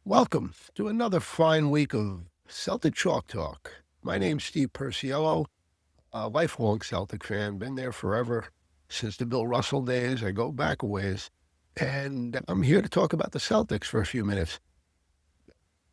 Welcome to another fine week of Celtic Chalk Talk. My name's Steve Perello, a lifelong Celtic fan, been there forever since the Bill Russell days. I go back a ways, and I'm here to talk about the Celtics for a few minutes.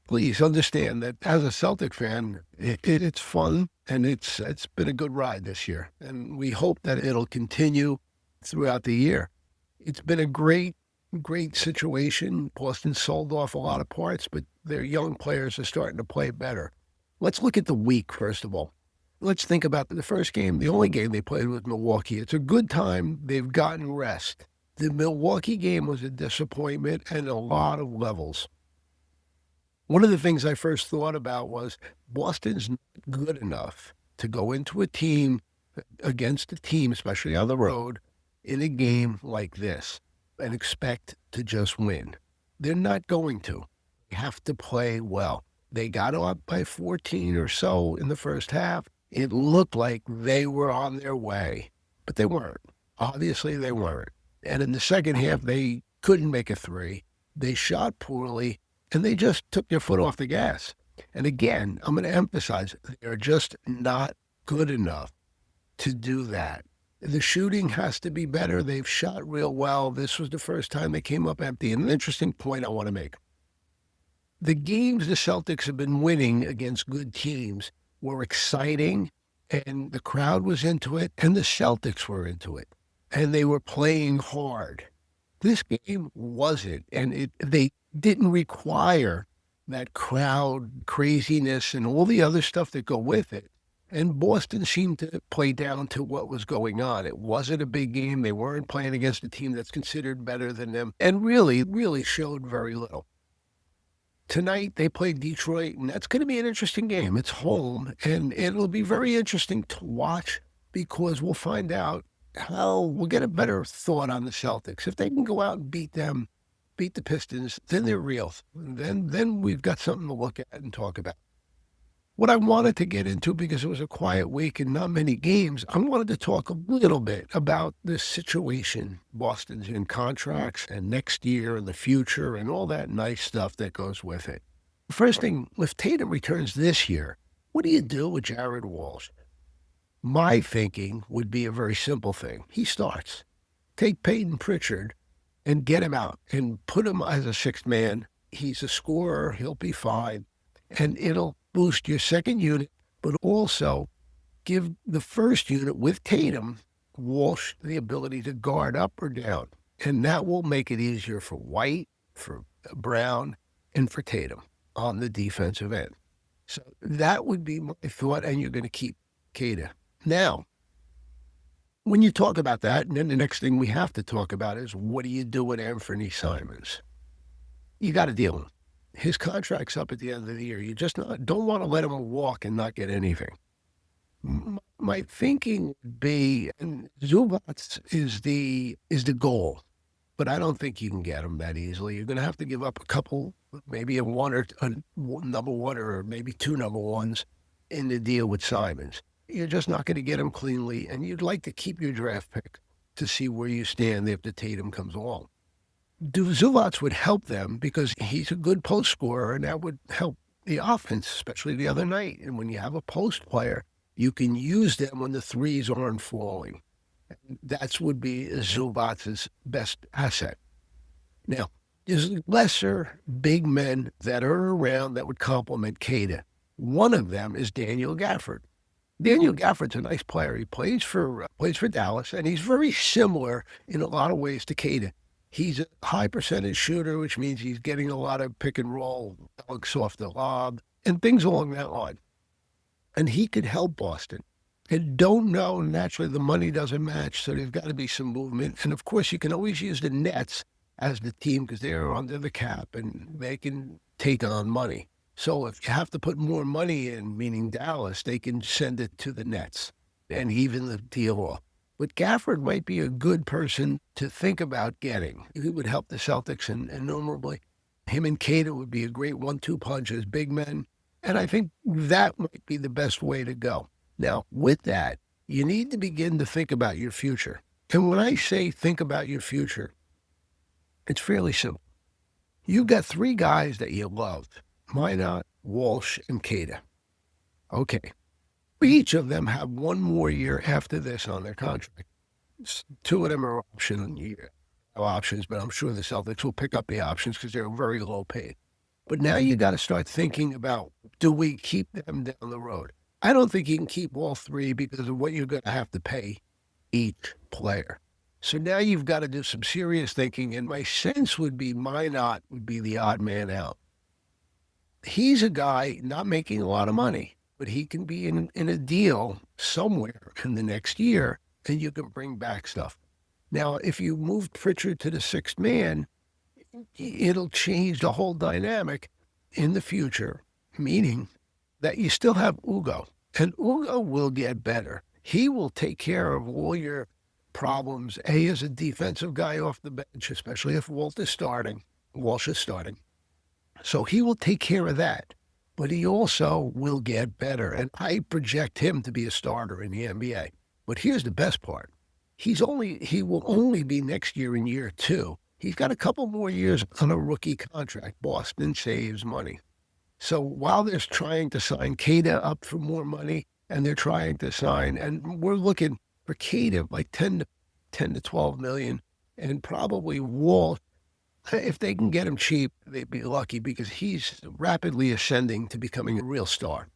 Please understand that as a Celtic fan, it's fun and it's been a good ride this year, and we hope that it'll continue throughout the year. It's been a great situation. Boston sold off a lot of parts, but their young players are starting to play better. Let's look at the week, first of all. Let's think about the first game. The only game they played was Milwaukee. It's a good time. They've gotten rest. The Milwaukee game was a disappointment and a lot of levels. One of the things I first thought about was Boston's not good enough to go into a team against a team, especially on the road, in a game like this and expect to just win. They're not going to. They have to play well. They got up by 14 or so in the first half. It looked like they were on their way, but they weren't. Obviously, they weren't. And in the second half, they couldn't make a three. They shot poorly, and they just took their foot off the gas. And again, I'm going to emphasize, they're just not good enough to do that. The shooting has to be better. They've shot real well. This was the first time they came up empty. And an interesting point I want to make. The games the Celtics have been winning against good teams were exciting, and the crowd was into it, and the Celtics were into it, and they were playing hard. This game wasn't, and they didn't require that crowd craziness and all the other stuff that go with it. And Boston seemed to play down to what was going on. It wasn't a big game. They weren't playing against a team that's considered better than them, and really showed very little. Tonight, they play Detroit, and that's going to be an interesting game. It's home, and it'll be very interesting to watch because we'll find out we'll get a better thought on the Celtics. If they can go out and beat them, beat the Pistons, then they're real. Then we've got something to look at and talk about. What I wanted to get into, because it was a quiet week and not many games, I wanted to talk a little bit about this situation. Boston's in contracts and next year and the future and all that nice stuff that goes with it. First thing, if Tatum returns this year, what do you do with Jared Walsh? My thinking would be a very simple thing. He starts. Take Peyton Pritchard and get him out and put him as a sixth man. He's a scorer. He'll be fine. And it'll boost your second unit, but also give the first unit with Tatum, Walsh, the ability to guard up or down. And that will make it easier for White, for Brown, and for Tatum on the defensive end. So that would be my thought, and you're going to keep Kata. Now, when you talk about that, and then the next thing we have to talk about is what do you do with Anthony Simons? You got to deal with him. His contract's up at the end of the year. You just don't want to let him walk and not get anything. My thinking would be, and Zubats is the goal, but I don't think you can get him that easily. You're going to have to give up a couple, maybe a number one or maybe two number ones in the deal with Simons. You're just not going to get him cleanly, and you'd like to keep your draft pick to see where you stand if the Tatum comes along. Zubats would help them because he's a good post scorer, and that would help the offense, especially the other night. And when you have a post player, you can use them when the threes aren't falling. That would be Zubats' best asset. Now, there's lesser big men that are around that would complement Kata. One of them is Daniel Gafford. Daniel Gafford's a nice player. He plays for Dallas, and he's very similar in a lot of ways to Kata. He's a high percentage shooter, which means he's getting a lot of pick and roll, dunks off the lob, and things along that line. And he could help Boston. And don't know, naturally, the money doesn't match, so there's got to be some movement. And, of course, you can always use the Nets as the team because they're under the cap and they can take on money. So if you have to put more money in, meaning Dallas, they can send it to the Nets and even the deal off. But Gafford might be a good person to think about getting. He would help the Celtics innumerably. Him and Kata would be a great 1-2 punch as big men. And I think that might be the best way to go. Now, with that, you need to begin to think about your future. And when I say think about your future, it's fairly simple. You got three guys that you love: Minot, Walsh, and Cada. Okay. Each of them have one more year after this on their contract. Two of them are options, but I'm sure the Celtics will pick up the options because they're very low paid. But now you got to start thinking about, do we keep them down the road? I don't think you can keep all three because of what you're going to have to pay each player. So now you've got to do some serious thinking, and my sense would be Minot would be the odd man out. He's a guy not making a lot of money, but he can be in a deal somewhere in the next year, and you can bring back stuff. Now, if you move Pritchard to the sixth man, it'll change the whole dynamic in the future, meaning that you still have Ugo, and Ugo will get better. He will take care of all your problems, as a defensive guy off the bench, especially if Walsh is starting. So he will take care of that, but he also will get better, and I project him to be a starter in the NBA. But here's the best part. He will only be next year in year two. He's got a couple more years on a rookie contract. Boston saves money. So while they're trying to sign Cada up for more money, and they're trying to sign, and we're looking for Cada like 10 to 12 million, and probably Walsh, if they can get him cheap, they'd be lucky because he's rapidly ascending to becoming a real star.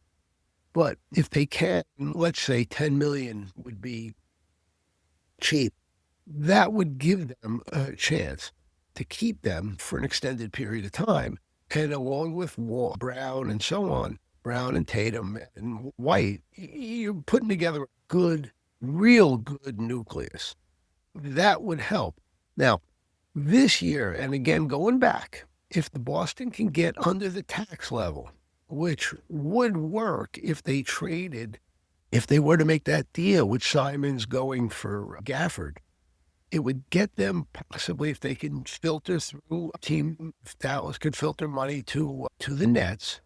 But if they can, let's say 10 million would be cheap, that would give them a chance to keep them for an extended period of time. And along with Brown and so on, Brown and Tatum and White, you're putting together a good, real good nucleus. That would help. Now, this year, and again, going back, if the Boston can get under the tax level, which would work if they were to make that deal with Simons going for Gafford, it would get them possibly, if they can filter through a team, if Dallas could filter money to the Nets,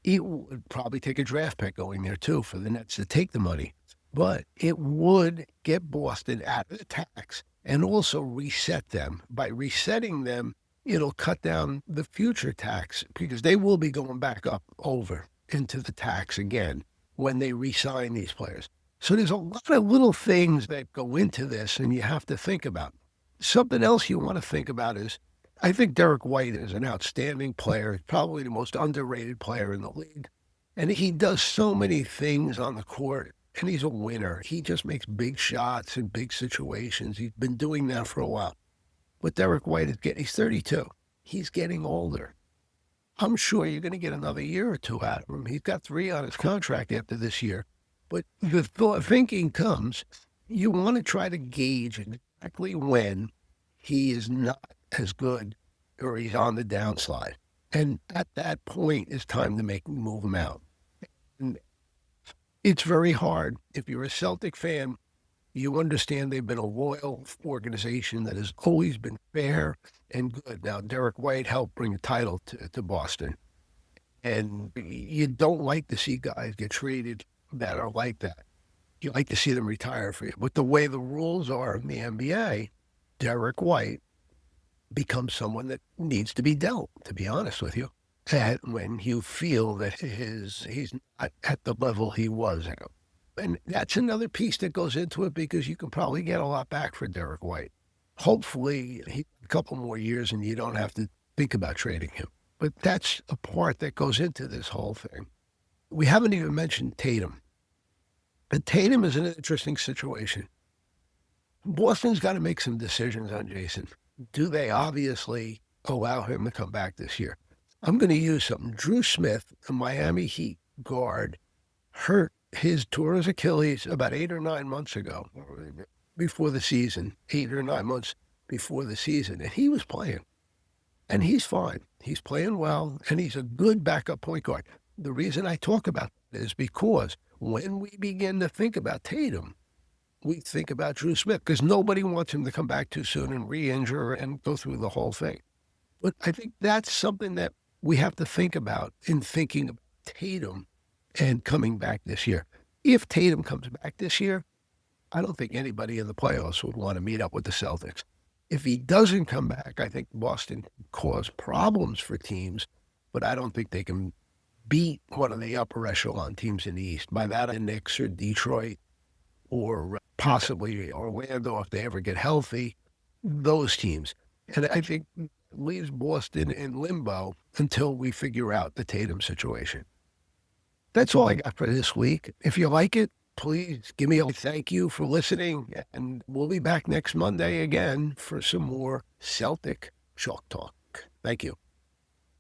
it would probably take a draft pick going there too for the Nets to take the money. But it would get Boston out of the tax and also reset them. By resetting them, it'll cut down the future tax because they will be going back up over into the tax again when they re-sign these players. So there's a lot of little things that go into this, and you have to think about. Something else you want to think about is, I think Derrick White is an outstanding player, probably the most underrated player in the league. And he does so many things on the court, and he's a winner. He just makes big shots in big situations. He's been doing that for a while. But Derrick White he's 32. He's getting older. I'm sure you're going to get another year or two out of him. He's got 3 on his contract after this year. But the thinking comes, you want to try to gauge exactly when he is not as good or he's on the downslide. And at that point, it's time to move him out. And it's very hard. If you're a Celtic fan, you understand they've been a loyal organization that has always been fair and good. Now, Derrick White helped bring a title to Boston. And you don't like to see guys get traded that are like that. You like to see them retire for you. But the way the rules are in the NBA, Derrick White becomes someone that needs to be dealt, to be honest with you, when you feel that he's not at the level he was at. And that's another piece that goes into it because you can probably get a lot back for Derrick White. Hopefully, a couple more years and you don't have to think about trading him. But that's a part that goes into this whole thing. We haven't even mentioned Tatum. And Tatum is an interesting situation. Boston's got to make some decisions on Jason. Do they obviously allow him to come back this year? I'm going to use something. Drew Smith, the Miami Heat guard, tore his Achilles about 8 or 9 months ago, before the season, 8 or 9 months before the season. And he was playing. And he's fine. He's playing well, and he's a good backup point guard. The reason I talk about that is because when we begin to think about Tatum, we think about Drew Smith because nobody wants him to come back too soon and re-injure and go through the whole thing. But I think that's something that we have to think about in thinking about Tatum and coming back this year. If Tatum comes back this year, I don't think anybody in the playoffs would want to meet up with the Celtics. If he doesn't come back, I think Boston can cause problems for teams, but I don't think they can beat one of the upper echelon teams in the East. By that, the Knicks or Detroit or possibly Orlando if they ever get healthy, those teams. And I think leaves Boston in limbo until we figure out the Tatum situation. That's all I got for this week. If you like it, please give me a thank you for listening. And we'll be back next Monday again for some more Celtic Chalk Talk. Thank you.